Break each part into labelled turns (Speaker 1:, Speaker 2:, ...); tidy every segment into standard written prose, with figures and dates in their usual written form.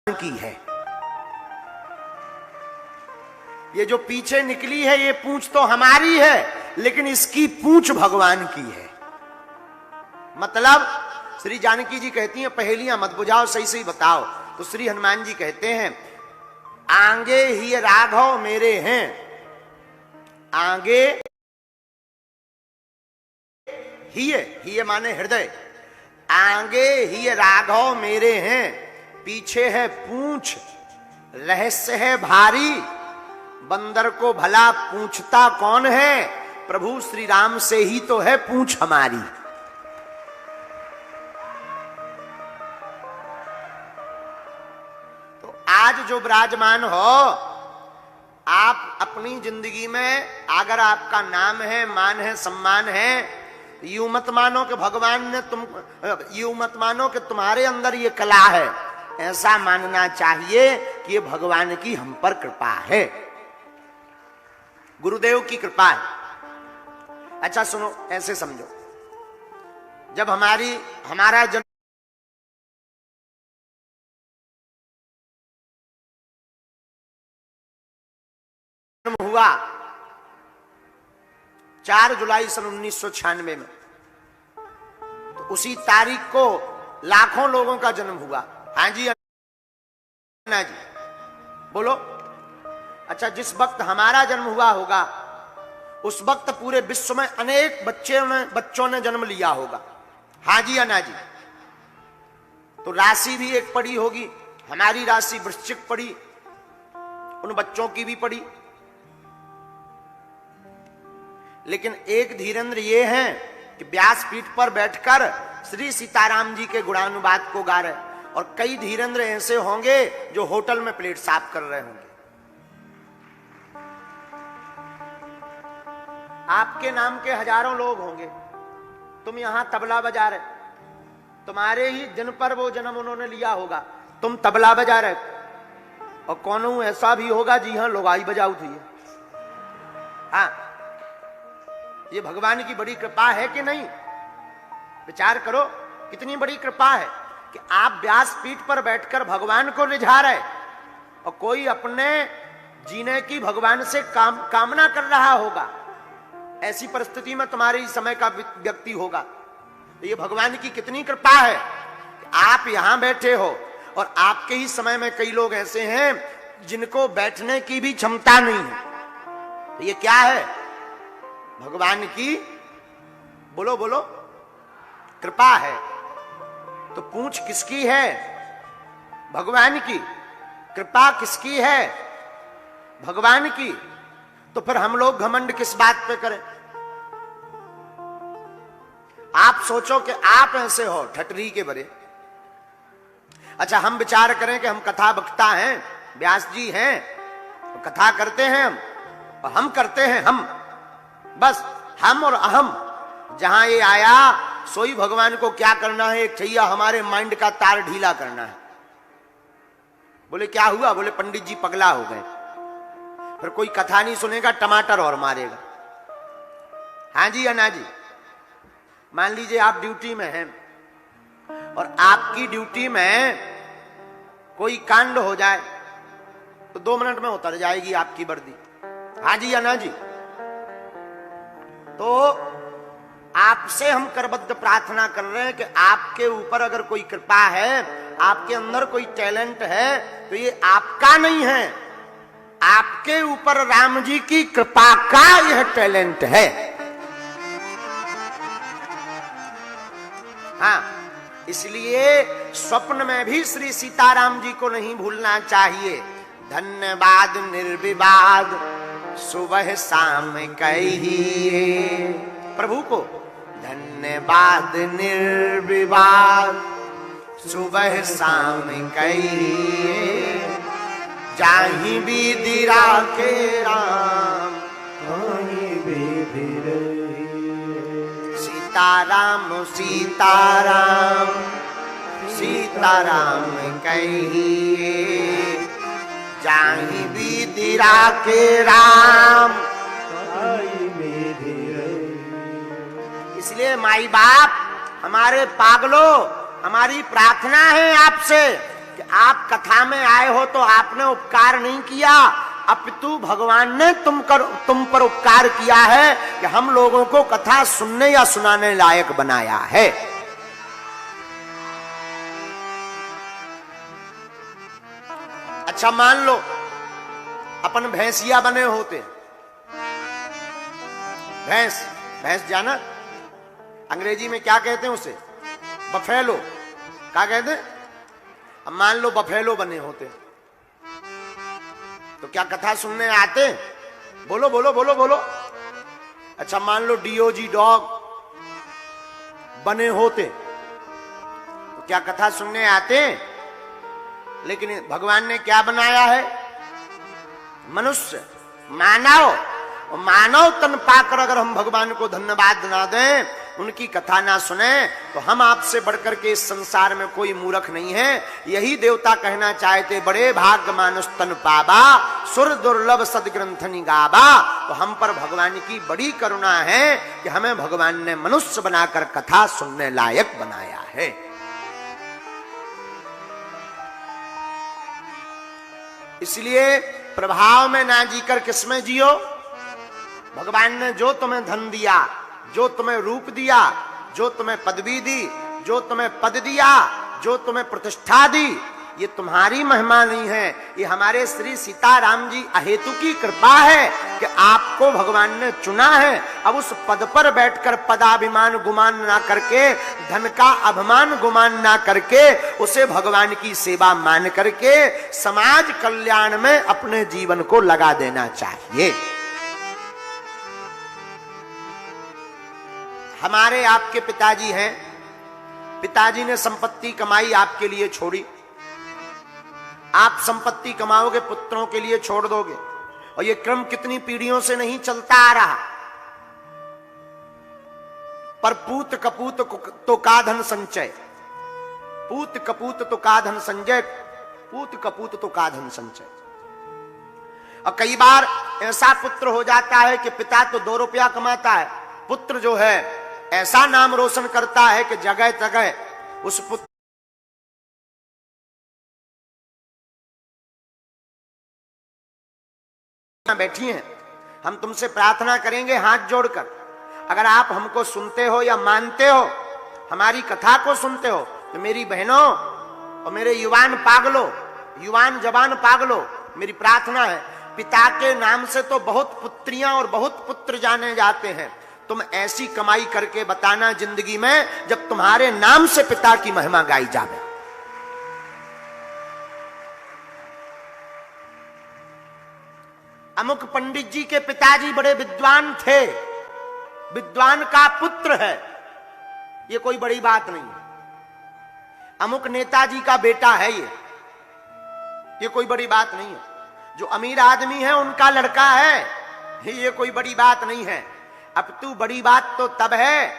Speaker 1: की है। ये जो पीछे निकली है ये पूंछ तो हमारी है, लेकिन इसकी पूंछ भगवान की है। मतलब श्री जानकी जी कहती हैं पहेलियां मत बुझाओ, सही सही बताओ। तो श्री हनुमान जी कहते हैं आगे ही राघव मेरे हैं, आगे ही माने हृदय, आगे ही राघव मेरे हैं, पीछे है पूंछ, रहस्य है भारी, बंदर को भला पूछता कौन है, प्रभु श्री राम से ही तो है पूंछ हमारी। तो आज जो विराजमान हो, आप अपनी जिंदगी में अगर आपका नाम है, मान है, सम्मान है, यूं मत मानो कि भगवान ने यूं मत मानो कि तुम्हारे अंदर ये कला है, ऐसा मानना चाहिए कि ये भगवान की हम पर कृपा है, गुरुदेव की कृपा है। अच्छा सुनो, ऐसे समझो, जब हमारा जन्म हुआ 4 जुलाई सन 1996 में, तो उसी तारीख को लाखों लोगों का जन्म हुआ। हाँ जी अन्ना जी बोलो। अच्छा, जिस वक्त हमारा जन्म हुआ होगा उस वक्त पूरे विश्व में अनेक बच्चों ने जन्म लिया होगा। हाँ जी अन्ना जी। तो राशि भी एक पड़ी होगी, हमारी राशि वृश्चिक पड़ी, उन बच्चों की भी पड़ी। लेकिन एक धीरेन्द्र ये हैं कि व्यासपीठ पर बैठकर श्री सीताराम जी के गुणानुवाद को गा रहे, और कई धीरेन्द्र ऐसे होंगे जो होटल में प्लेट साफ कर रहे होंगे। आपके नाम के हजारों लोग होंगे, तुम यहां तबला बजा रहे, तुम्हारे ही दिन पर वो जन्म उन्होंने लिया होगा, तुम तबला बजा रहे, और कौन ऐसा भी होगा जी हाँ लुगाई बजाऊ थी। हाँ, ये भगवान की बड़ी कृपा है कि नहीं? विचार करो, कितनी बड़ी कृपा है कि आप व्यासपीठ पर बैठकर भगवान को रिझा रहे, और कोई अपने जीने की भगवान से कामना कर रहा होगा। ऐसी परिस्थिति में तुम्हारे ही समय का व्यक्ति होगा। तो ये भगवान की कितनी कृपा है कि आप यहां बैठे हो, और आपके ही समय में कई लोग ऐसे हैं जिनको बैठने की भी क्षमता नहीं है। तो ये क्या है? भगवान की बोलो बोलो कृपा है। तो पूंछ किसकी है? भगवान की। कृपा किसकी है? भगवान की। तो फिर हम लोग घमंड किस बात पे करें? आप सोचो कि आप ऐसे हो ठटरी के बरे। अच्छा, हम विचार करें कि हम कथा वक्ता हैं, व्यास जी हैं, तो कथा करते हैं हम, और हम करते हैं हम, बस हम और अहम। जहां ये आया सोई भगवान को क्या करना है, एक छैया हमारे माइंड का तार ढीला करना है। बोले क्या हुआ? बोले पंडित जी पगला हो गए। फिर कोई कथा नहीं सुनेगा, टमाटर और मारेगा। हाँ जी अन्ना जी। मान लीजिए आप ड्यूटी में हैं, और आपकी ड्यूटी में कोई कांड हो जाए तो 2 मिनट में उतर जाएगी आपकी वर्दी। हाँ जी अन्ना जी। तो आपसे हम करबद्ध प्रार्थना कर रहे हैं कि आपके ऊपर अगर कोई कृपा है, आपके अंदर कोई टैलेंट है, तो ये आपका नहीं है, आपके ऊपर राम जी की कृपा का यह टैलेंट है। हाँ, इसलिए स्वप्न में भी श्री सीताराम जी को नहीं भूलना चाहिए। धन्यवाद निर्विवाद सुबह शाम कहिए, प्रभु को धन्यवाद निर्विवाद सुबह शाम कहिए, जाहि विधि राखे राम कहीं विधि रहिए। सीताराम सीताराम सीताराम कहिए, जाहि विधि राखे राम। इसलिए माई बाप, हमारे पागलों, हमारी प्रार्थना है आपसे कि आप कथा में आए हो तो आपने उपकार नहीं किया, अपितु भगवान ने तुम पर उपकार किया है कि हम लोगों को कथा सुनने या सुनाने लायक बनाया है। अच्छा मान लो अपन भैंसिया बने होते, भैंस जाना अंग्रेजी में क्या कहते हैं उसे, बफेलो, क्या कहते हैं। अब मान लो बफेलो बने होते तो क्या कथा सुनने आते? बोलो बोलो बोलो बोलो। अच्छा मान लो डीओजी डॉग बने होते तो क्या कथा सुनने आते? लेकिन भगवान ने क्या बनाया है? मनुष्य, मानव। मानव तन पाकर अगर हम भगवान को धन्यवाद ना दें, उनकी कथा ना सुने, तो हम आपसे बढ़कर के इस संसार में कोई मूर्ख नहीं है। यही देवता कहना चाहते, बड़े भाग्य मानुष तन पावा, सुर दुर्लभ सदग्रंथ निगावा। तो हम पर भगवान की बड़ी करुणा है कि हमें भगवान ने मनुष्य बनाकर कथा सुनने लायक बनाया है। इसलिए प्रभाव में ना जीकर किसमें जियो। भगवान ने जो तुम्हें धन दिया, जो तुम्हें रूप दिया, जो तुम्हें पदवी दी, जो तुम्हें पद दिया, जो तुम्हें प्रतिष्ठा दी, ये तुम्हारी महिमा नहीं है, ये हमारे श्री सीताराम जी अहेतु की कृपा है कि आपको भगवान ने चुना है। अब उस पद पर बैठकर पदाभिमान गुमान ना करके, धन का अभिमान गुमान ना करके, उसे भगवान की सेवा मान करके समाज कल्याण में अपने जीवन को लगा देना चाहिए। हमारे आपके पिताजी हैं, पिताजी ने संपत्ति कमाई आपके लिए छोड़ी, आप संपत्ति कमाओगे पुत्रों के लिए छोड़ दोगे, और ये क्रम कितनी पीढ़ियों से नहीं चलता आ रहा। पर पूत कपूत तो का धन संचय, पूत कपूत तो का धन संचय, पूत कपूत तो का धन संचय। और कई बार ऐसा पुत्र हो जाता है कि पिता तो 2 रुपया कमाता है, पुत्र जो है ऐसा नाम रोशन करता है कि जगह जगह उस पुत्र बैठी हैं। हम तुमसे प्रार्थना करेंगे हाथ जोड़कर, अगर आप हमको सुनते हो या मानते हो, हमारी कथा को सुनते हो, तो मेरी बहनों और मेरे युवान पागलों, युवान जवान पागलों, मेरी प्रार्थना है, पिता के नाम से तो बहुत पुत्रियां और बहुत पुत्र जाने जाते हैं। तुम ऐसी कमाई करके बताना जिंदगी में जब तुम्हारे नाम से पिता की महिमा गाई जाए। अमुक पंडित जी के पिताजी बड़े विद्वान थे, विद्वान का पुत्र है, ये कोई बड़ी बात नहीं है। अमुक नेताजी का बेटा है, ये कोई बड़ी बात नहीं है। जो अमीर आदमी है उनका लड़का है, ये कोई बड़ी बात नहीं है। अब तू बड़ी बात तो तब है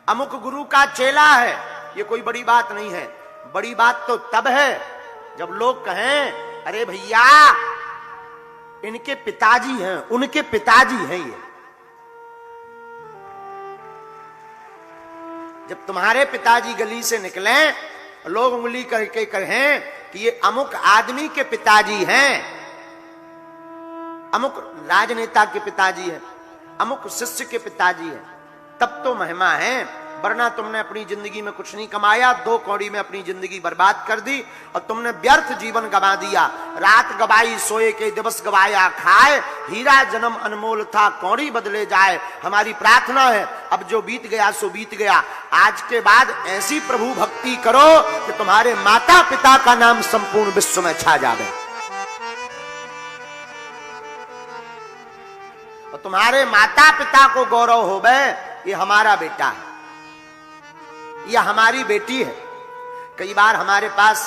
Speaker 1: अमुक गुरु का चेला है, ये कोई बड़ी बात नहीं है। बड़ी बात तो तब है जब लोग कहें अरे भैया इनके पिताजी हैं, उनके पिताजी हैं। ये जब तुम्हारे पिताजी गली से निकले, लोग उंगली करके कहें कि ये अमुक आदमी के पिताजी हैं, अमुक राजनेता के पिताजी हैं, अमुक शिष्य के पिताजी हैं, तब तो महिमा है। वरना तुमने अपनी जिंदगी में कुछ नहीं कमाया, 2 कौड़ी में अपनी जिंदगी बर्बाद कर दी और तुमने व्यर्थ जीवन गवा दिया। रात गवाई सोए के दिवस गवाया खाए, हीरा जन्म अनमोल था कौड़ी बदले जाए। हमारी प्रार्थना है अब जो बीत गया सो बीत गया, आज के बाद ऐसी प्रभु भक्ति करो कि तुम्हारे माता पिता का नाम संपूर्ण विश्व में छा जाए और तुम्हारे माता पिता को गौरव होवे ये हमारा बेटा है, यह हमारी बेटी है। कई बार हमारे पास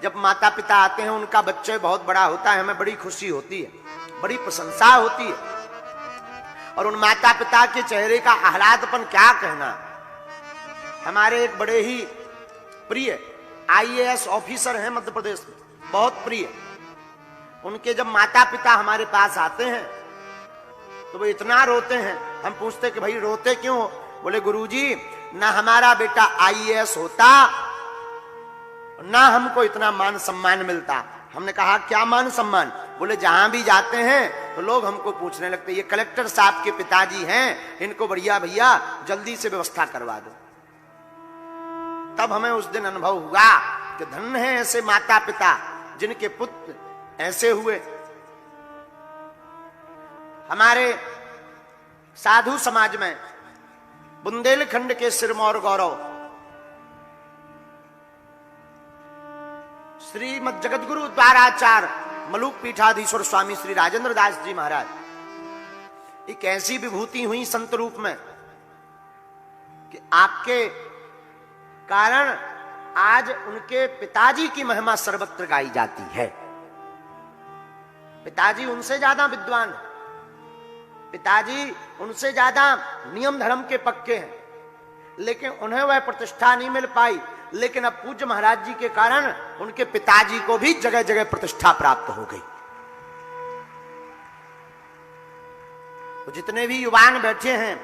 Speaker 1: जब माता पिता आते हैं, उनका बच्चे बहुत बड़ा होता है, हमें बड़ी खुशी होती है, बड़ी प्रशंसा होती है। और उन माता पिता के चेहरे का आह्लादपन क्या कहना। हमारे एक बड़े ही प्रिय आईएएस ऑफिसर हैं मध्य प्रदेश में, बहुत प्रिय। उनके जब माता पिता हमारे पास आते हैं तो वो इतना रोते हैं, हम पूछते कि भाई रोते क्यों? बोले गुरुजी ना हमारा बेटा आईएएस होता ना हमको इतना मान सम्मान मिलता। हमने कहा क्या मान सम्मान? बोले जहां भी जाते हैं तो लोग हमको पूछने लगते ये कलेक्टर साहब के पिताजी हैं, इनको बढ़िया भैया जल्दी से व्यवस्था करवा दो। तब हमें उस दिन अनुभव हुआ कि धन्य है ऐसे माता पिता जिनके पुत्र ऐसे हुए। हमारे साधु समाज में बुंदेलखंड के सिरमौर गौरव श्रीमद जगतगुरु द्वाराचार्य मलुक पीठाधीश्वर स्वामी श्री राजेंद्र दास जी महाराज एक ऐसी विभूति हुई संत रूप में कि आपके कारण आज उनके पिताजी की महिमा सर्वत्र गाई जाती है। पिताजी उनसे ज्यादा विद्वान, पिताजी उनसे ज्यादा नियम धर्म के पक्के हैं, लेकिन उन्हें वह प्रतिष्ठा नहीं मिल पाई। लेकिन अब पूज्य महाराज जी के कारण उनके पिताजी को भी जगह जगह प्रतिष्ठा प्राप्त हो गई। तो जितने भी युवान बैठे हैं,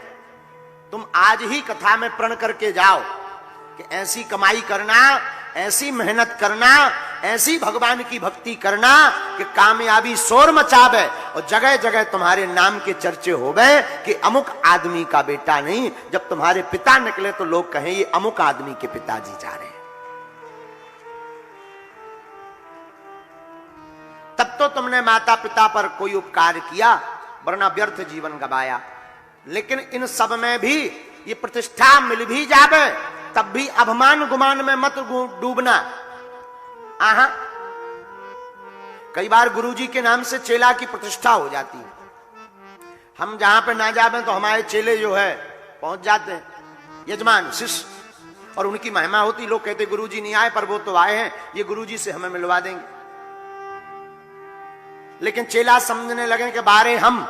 Speaker 1: तुम आज ही कथा में प्रण करके जाओ कि ऐसी कमाई करना, ऐसी मेहनत करना, ऐसी भगवान की भक्ति करना कि कामयाबी शोर मचावे और जगह जगह तुम्हारे नाम के चर्चे होवे कि अमुक आदमी का बेटा नहीं। जब तुम्हारे पिता निकले तो लोग कहें ये अमुक आदमी के पिताजी जा रहे हैं। तब तो तुमने माता पिता पर कोई उपकार किया, वरना व्यर्थ जीवन गवाया। लेकिन इन सब में भी ये प्रतिष्ठा मिल भी जावे तब भी अभिमान गुमान में मत डूबना। आहा, कई बार गुरुजी के नाम से चेला की प्रतिष्ठा हो जाती है। हम जहां पे ना जावे तो हमारे चेले जो है पहुंच जाते हैं, यजमान शिष्य, और उनकी महिमा होती। लोग कहते गुरुजी नहीं आए पर वो तो आए हैं, ये गुरुजी से हमें मिलवा देंगे। लेकिन चेला समझने लगे कि बारे हम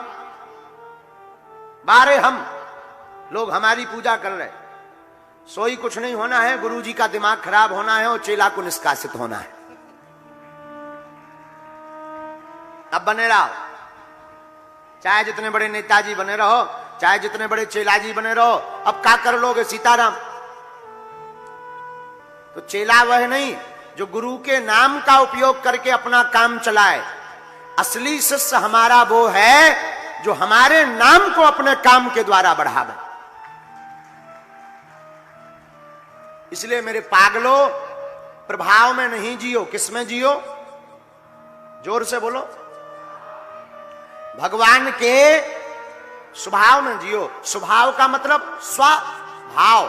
Speaker 1: लोग हमारी पूजा कर रहे, सोई कुछ नहीं होना है, गुरुजी का दिमाग खराब होना है और चेला को निष्कासित होना है। अब बने रहो, चाहे जितने बड़े नेताजी बने रहो, चाहे जितने बड़े चेलाजी बने रहो, अब क्या कर लोगे सीताराम? तो चेला वह नहीं जो गुरु के नाम का उपयोग करके अपना काम चलाए। असली शिष्य हमारा वो है जो हमारे नाम को अपने काम के द्वारा बढ़ावे। इसलिए मेरे पागलों, प्रभाव में नहीं जियो, किसमें जियो? जोर से बोलो, भगवान के स्वभाव में जियो। स्वभाव का मतलब स्वभाव,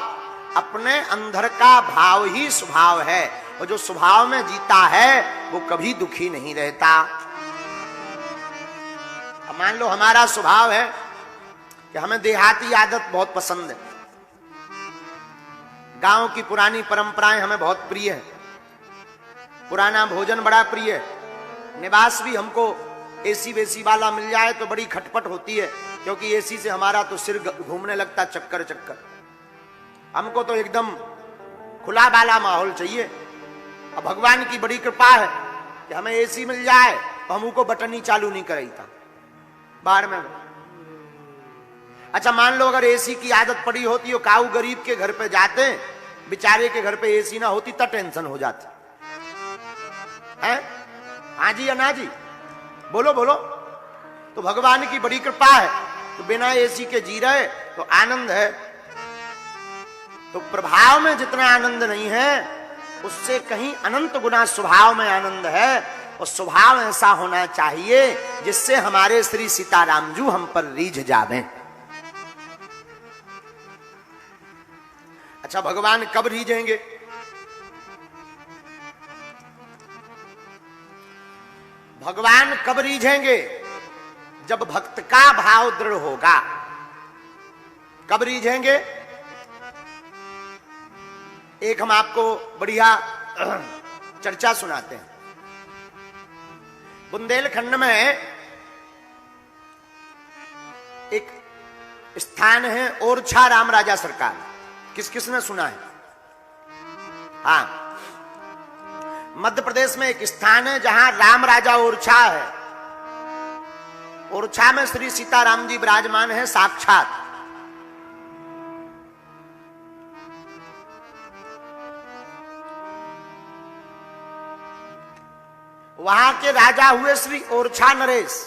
Speaker 1: अपने अंदर का भाव ही स्वभाव है, और जो स्वभाव में जीता है वो कभी दुखी नहीं रहता। अब मान लो हमारा स्वभाव है कि हमें देहाती आदत बहुत पसंद है, गांव की पुरानी परंपराएं हमें बहुत प्रिय है, पुराना भोजन बड़ा प्रिय है, निवास भी हमको एसी वेसी वाला मिल जाए तो बड़ी खटपट होती है, क्योंकि एसी से हमारा तो सिर घूमने लगता चक्कर। हमको तो एकदम खुला वाला माहौल चाहिए। अब भगवान की बड़ी कृपा है कि हमें एसी मिल जाए तो हम को बटन ही चालू नहीं कराई था बाहर में। अच्छा मान लो अगर एसी की आदत पड़ी होती हो, काऊ गरीब के घर पे जाते, बेचारे के घर पे एसी ना होती तो टेंशन हो जाती है। हाँ जी या ना जी? बोलो बोलो। तो भगवान की बड़ी कृपा है तो बिना एसी के जी रहे तो आनंद है। तो प्रभाव में जितना आनंद नहीं है उससे कहीं अनंत गुना स्वभाव में आनंद है, और स्वभाव ऐसा होना चाहिए जिससे हमारे श्री सीताराम जी हम पर रीझ जावे। अच्छा भगवान कब रीझेंगे? भगवान कब रीझेंगे? जब भक्त का भाव दृढ़ होगा। कब रीझेंगे? एक हम आपको बढ़िया चर्चा सुनाते हैं। बुंदेलखंड में एक स्थान है ओरछा राम राजा सरकार। किस किसने सुना है? हाँ, मध्य प्रदेश में एक स्थान है जहां राम राजा ओरछा है। ओरछा में श्री सीताराम जी विराजमान है साक्षात। वहां के राजा हुए श्री ओरछा नरेश।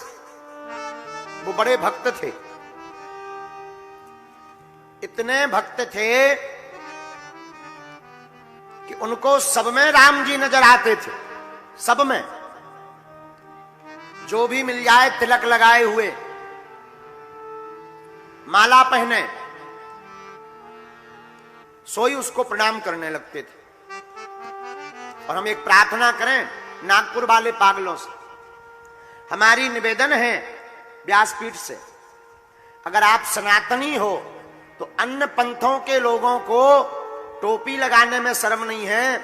Speaker 1: वो बड़े भक्त थे, इतने भक्त थे कि उनको सब में राम जी नजर आते थे। सब में जो भी मिल जाए तिलक लगाए हुए, माला पहने, सोई उसको प्रणाम करने लगते थे। और हम एक प्रार्थना करें नागपुर वाले पागलों से, हमारी निवेदन है व्यासपीठ से, अगर आप सनातनी हो तो अन्य पंथों के लोगों को टोपी लगाने में शर्म नहीं है,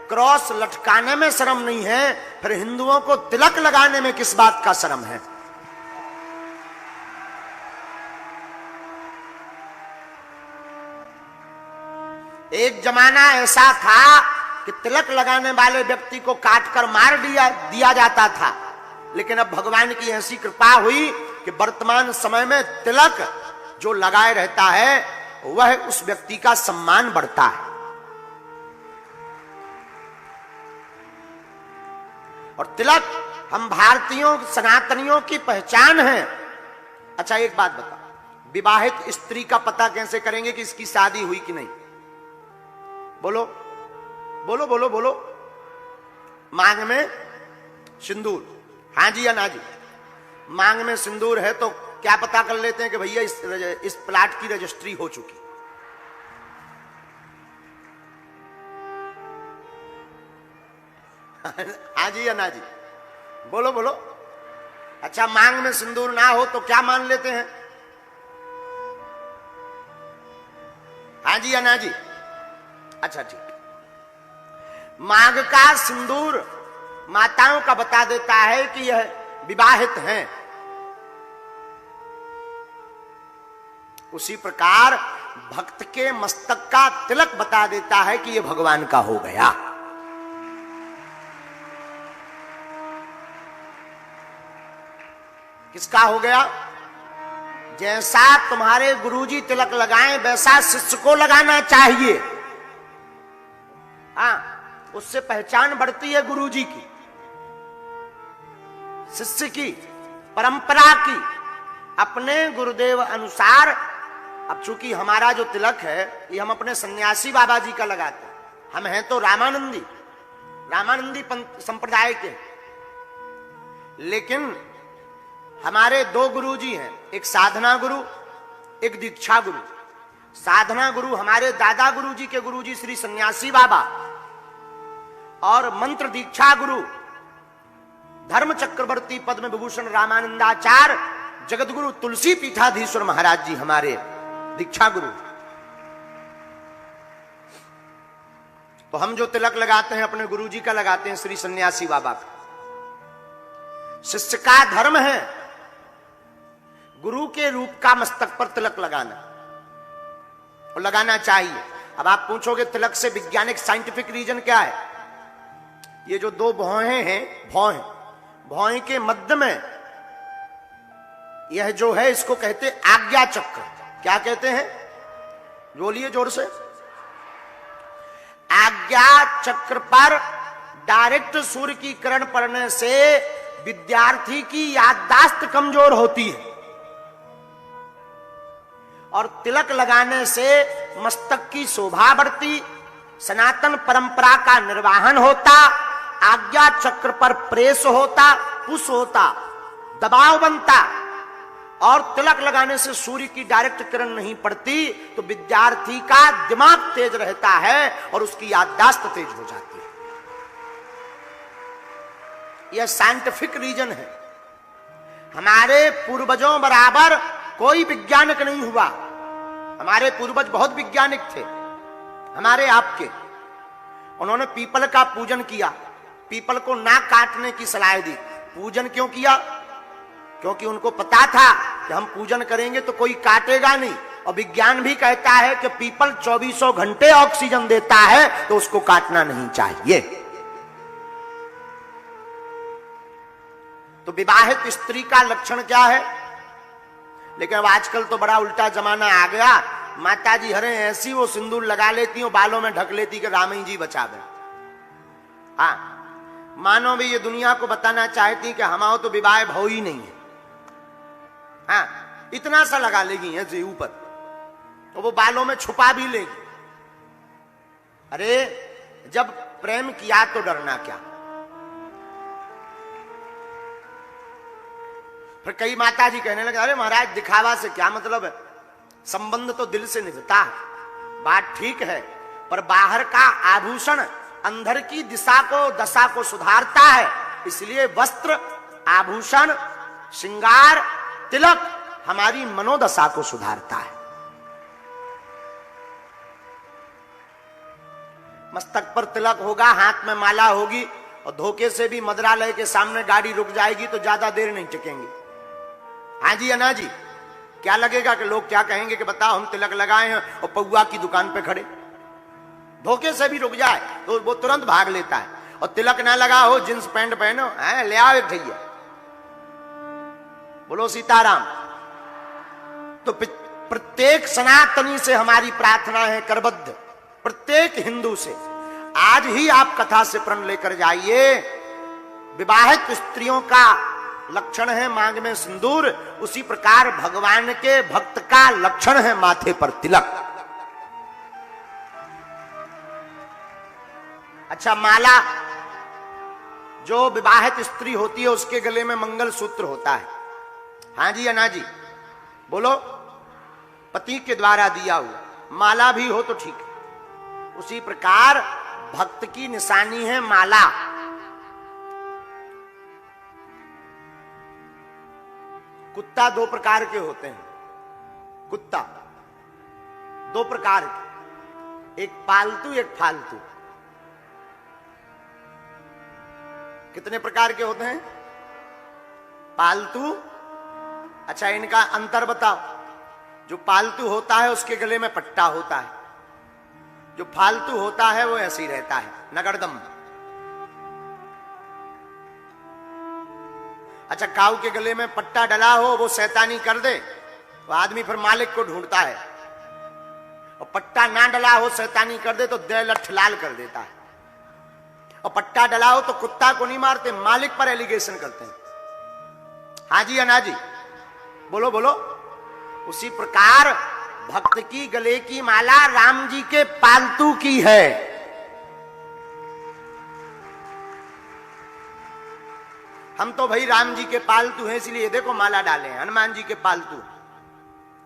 Speaker 1: क्रॉस लटकाने में शर्म नहीं है, फिर हिंदुओं को तिलक लगाने में किस बात का शर्म है? एक जमाना ऐसा था कि तिलक लगाने वाले व्यक्ति को काटकर मार दिया जाता था, लेकिन अब भगवान की ऐसी कृपा हुई कि वर्तमान समय में तिलक जो लगाए रहता है वह उस व्यक्ति का सम्मान बढ़ता है। और तिलक हम भारतीयों सनातनियों की पहचान है। अच्छा एक बात बता, विवाहित स्त्री का पता कैसे करेंगे कि इसकी शादी हुई कि नहीं? बोलो बोलो बोलो बोलो। मांग में सिंदूर, हाँ जी या ना जी? मांग में सिंदूर है तो क्या पता कर लेते हैं कि भैया इस प्लाट की रजिस्ट्री हो चुकी। हाँ जी या ना जी? बोलो बोलो। अच्छा मांग में सिंदूर ना हो तो क्या मान लेते हैं? हाँ जी या ना जी? अच्छा ठीक। मांग का सिंदूर माताओं का बता देता है कि यह विवाहित हैं। उसी प्रकार भक्त के मस्तक का तिलक बता देता है कि यह भगवान का हो गया। किसका हो गया? जैसा तुम्हारे गुरुजी तिलक लगाएं वैसा शिष्य को लगाना चाहिए। हाँ, उससे पहचान बढ़ती है गुरुजी की, शिष्य की, परंपरा की, अपने गुरुदेव अनुसार। अब चूंकि हमारा जो तिलक है ये हम अपने सन्यासी बाबा जी का लगाते हैं। हम हैं तो रामानंदी संप्रदाय के, लेकिन हमारे दो गुरुजी हैं, एक साधना गुरु, एक दीक्षा गुरु। साधना गुरु हमारे दादा गुरुजी के गुरुजी श्री सन्यासी बाबा, और मंत्र दीक्षा गुरु धर्म चक्रवर्ती पद्म विभूषण रामानंदाचार्य जगत गुरु तुलसी पीठाधीश्वर महाराज जी हमारे दीक्षा गुरु। तो हम जो तिलक लगाते हैं अपने गुरुजी का लगाते हैं, श्री सन्यासी बाबा का। शिष्य का धर्म है गुरु के रूप का मस्तक पर तिलक लगाना, और लगाना चाहिए। अब आप पूछोगे तिलक से वैज्ञानिक साइंटिफिक रीजन क्या है? ये जो दो भौहें हैं, भौहें के मध्य में यह जो है इसको कहते आज्ञा चक्र। क्या कहते हैं? बोलिए जोर से। आज्ञा चक्र पर डायरेक्ट सूर्य की किरण पड़ने से विद्यार्थी की याददाश्त कमजोर होती है, और तिलक लगाने से मस्तक की शोभा बढ़ती, सनातन परंपरा का निर्वाहन होता, आज्ञा चक्र पर प्रेस होता, पुश होता, दबाव बनता। और तिलक लगाने से सूर्य की डायरेक्ट किरण नहीं पड़ती तो विद्यार्थी का दिमाग तेज रहता है और उसकी याददाश्त तेज हो जाती है। यह साइंटिफिक रीजन है। हमारे पूर्वजों बराबर कोई वैज्ञानिक नहीं हुआ। हमारे पूर्वज बहुत वैज्ञानिक थे, हमारे आपके। उन्होंने पीपल का पूजन किया, पीपल को ना काटने की सलाह दी। पूजन क्यों किया? क्योंकि उनको पता था कि हम पूजन करेंगे तो कोई काटेगा नहीं, और विज्ञान भी कहता है कि पीपल 2400 घंटे ऑक्सीजन देता है तो उसको काटना नहीं चाहिए। तो विवाहित स्त्री का लक्षण क्या है? लेकिन अब आजकल तो बड़ा उल्टा जमाना आ गया। माता जी हरे ऐसी वो सिंदूर लगा लेती हो, बालों में ढक लेती कि रामी जी बचा दे। हाँ, मानो भी ये दुनिया को बताना चाहती कि हमारा तो विवाह भाव ही नहीं है। हाँ, इतना सा लगा लेगी ऐसे ऊपर, तो वो बालों में छुपा भी लेगी। अरे जब प्रेम किया तो डरना क्या। फिर कई माता जी कहने लगे, अरे महाराज दिखावा से क्या मतलब है, संबंध तो दिल से निभता है। बात ठीक है, पर बाहर का आभूषण अंदर की दशा को सुधारता है। इसलिए वस्त्र, आभूषण, श्रृंगार, तिलक हमारी मनोदशा को सुधारता है। मस्तक पर तिलक होगा, हाथ में माला होगी, और धोखे से भी मदरालय के सामने गाड़ी रुक जाएगी तो ज्यादा देर नहीं टिकेंगे। हाँ जी अन्ना जी, क्या लगेगा कि लोग क्या कहेंगे कि बताओ हम तिलक लगाए हैं और पौआ की दुकान पे खड़े। धोखे से भी रुक जाए तो वो तुरंत भाग लेता है। और तिलक ना लगा हो, जींस पैंट पहनो, ले आओ एक भैया, बोलो सीताराम। तो प्रत्येक सनातनी से हमारी प्रार्थना है, करबद्ध प्रत्येक हिंदू से, आज ही आप कथा से प्रण लेकर जाइए। विवाहित स्त्रियों का लक्षण है मांग में सिंदूर, उसी प्रकार भगवान के भक्त का लक्षण है माथे पर तिलक। अच्छा, माला जो विवाहित स्त्री होती है उसके गले में मंगल सूत्र होता है। हाँ जी अन्ना जी, बोलो। पति के द्वारा दिया हुआ, माला भी हो तो ठीक है। उसी प्रकार भक्त की निशानी है माला। कुत्ता दो प्रकार के होते हैं, कुत्ता दो प्रकार के, एक पालतू एक फालतू। कितने प्रकार के होते हैं? पालतू। अच्छा, इनका अंतर बताओ। जो पालतू होता है उसके गले में पट्टा होता है, जो फालतू होता है वो ऐसे ही रहता है, नगरदम। अच्छा, काऊ के गले में पट्टा डला हो, वो शैतानी कर दे तो आदमी फिर मालिक को ढूंढता है, और पट्टा ना डला हो, शैतानी कर दे तो दे लठ लाल कर देता है। और पट्टा डला हो तो कुत्ता को नहीं मारते, मालिक पर एलिगेशन करते हैं। हाँ जी अन्ना जी, बोलो बोलो। उसी प्रकार भक्त की गले की माला राम जी के पालतू की है। हम तो भाई राम जी के पालतू हैं, इसलिए देखो माला डाले हैं। हनुमान जी के पालतू,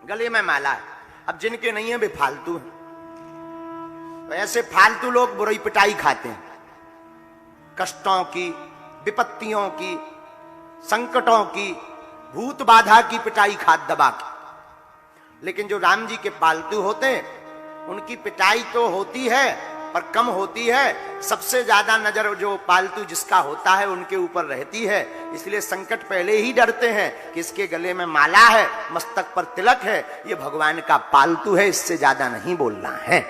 Speaker 1: गले में माला है। अब जिनके नहीं है वे फालतू हैं। तो ऐसे फालतू लोग बुरी पिटाई खाते हैं, कष्टों की, विपत्तियों की, संकटों की, भूत बाधा की पिटाई खात दबा के। लेकिन जो राम जी के पालतू होते हैं उनकी पिटाई तो होती है पर कम होती है। सबसे ज्यादा नजर जो पालतू जिसका होता है उनके ऊपर रहती है। इसलिए संकट पहले ही डरते हैं कि इसके गले में माला है, मस्तक पर तिलक है, ये भगवान का पालतू है, इससे ज्यादा नहीं बोलना है।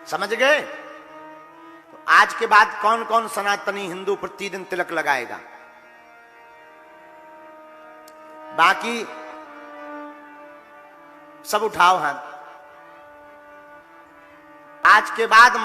Speaker 1: समझ गए? तो आज के बाद कौन कौन सनातनी हिंदू प्रतिदिन तिलक लगाएगा? बाकी सब उठाओ हाथ। आज के बाद